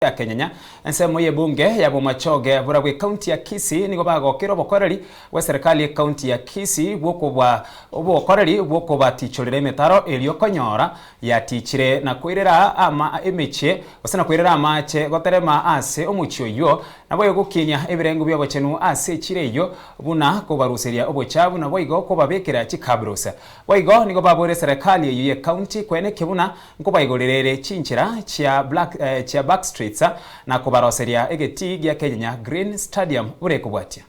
ya Kenya ensemo ye bunge ya Bomachoge buragwe county ya Kisii nigo bagokero bokoreri we serikali county ya Kisii bwokobwa obokoreri bwokobatichorere metaro elio konyora ya tichire na kwirera ama emeche osana kwirera amache goterema ase omuchio yo nabo yogukinya ebirengo byobochenu ase chire yo buna kobaruseria obochabu nabo igo kobabekera chikabrosa boigo nigo babore serikali ye county kwene kibuna nko baigorerere chinchira chia Backstreet na kubaroseria egeti gya Kenya Green Stadium urekubwatia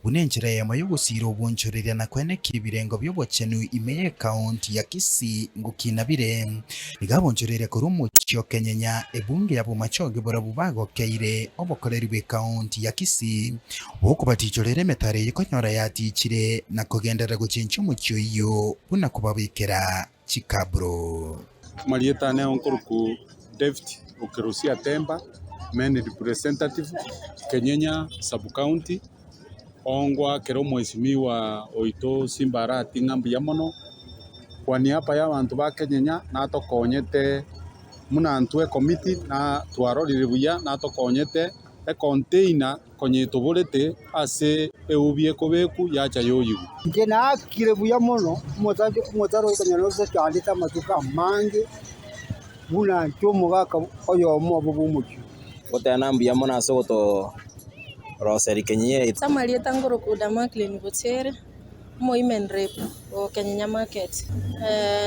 bunenjira ya mayugusiro obunchorera na kwene kibirengo byobochenu imeye county ya Kisii ngukinabire igabonchorera kurumuchyo Kenya ebunge ya Bomachoge borabubago keire obokoreri be county ya Kisii bokubatichorere metare yikonyora yatichire na kugendera guchincha umuchyo iyo buna kubabikera chikabro Marieta ne onkoruku David Okerusia Temba, main representative Kenyenya sub-county ongwa kero mheshimiwa oito Simbara Tingambu ya mono kwa niaba ya bantu ba Kenyenya natokonyete muna antwe committee na twarorire buya natokonyete e container konyetoborete ase eubie kobeku yacha yoyigu ngena kire buya mono motaro ikanyano se kalita matuka mange buna cyomugaka oyo mobo bumuki otana mbia mona soto roseri Kenya Samarieta ngoroku dama clean botere moimen rep o Kenya market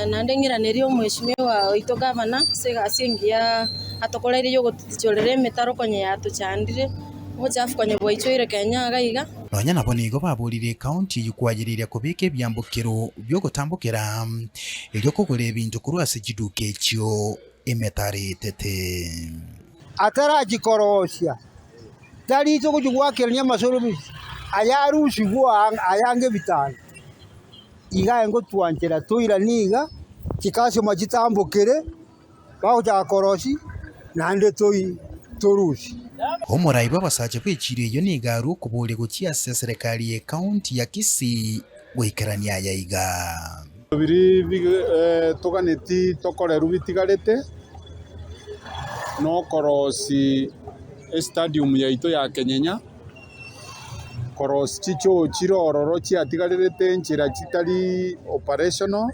nandengira nerio mheshimiwa oito gavana segasingia atokoleire yo gotichorere metaro konye yatuchandire ochafu konye boichoire Kenya gaiga nonya nabo nigo baburire county yukwagirire kubika ebyambukiro byo gutambukira elyo kugura ebintu kuru ase kiduke kyo emetare tete ataragikorosya tarito kujugwakeranya masorobisi ayarushi gwa ayange bitano igaye ngo twanjera tuira niga kikasyo magitambukire baho jakoroshi nande torushi omorai babasaje kwechire iyo nigaru kubule gukia serikali ye county ya Kisii gwikarania yaiga biri toganeti tokoreru bitigarete no korosi stadium ya ito ya Kenyenya korosi chicho chirororo chiatigarete nchira chitari operational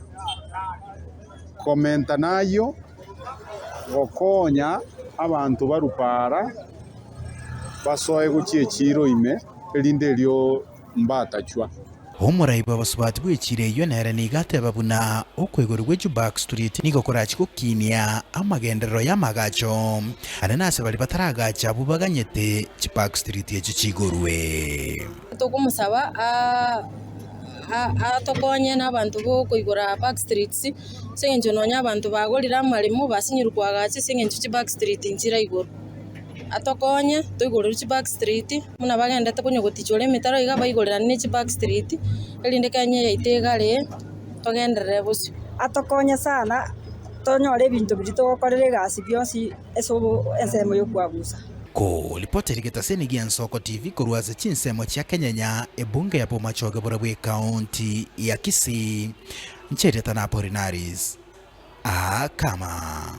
komenta nayo gokonya abantu barupara basoe guchie chiro ime elinde lyo mbatachwa omorai babasubati bwechire iyo nera nigate babuna okwegorwe Backstreet nigo korachi kukinia amagendero yamagacho arenase bali bataragacha bubaganyete Backstreet yechigorwe tokumusaba atokonye n'abantu bo kuigura Backstreet sengenjo nonya abantu bagorira marimo basinyirwagache sengenjo Backstreet njira igoro atokonye tuigurira Backstreet muna bagenda takunyogotichore metaro iga baigorira ne Backstreet elinde Kenya yaitegare togenderere busi atokonye sana tonyore bintu bitokorere gasi byosi eso ensemo yo kwagusa ko lipoti ligeta Senegal Soko TV kuruaze chinsemo cha Kenya ebunge ya Bomachoge burabwe county ya Kisii nchere tanaporinaris kama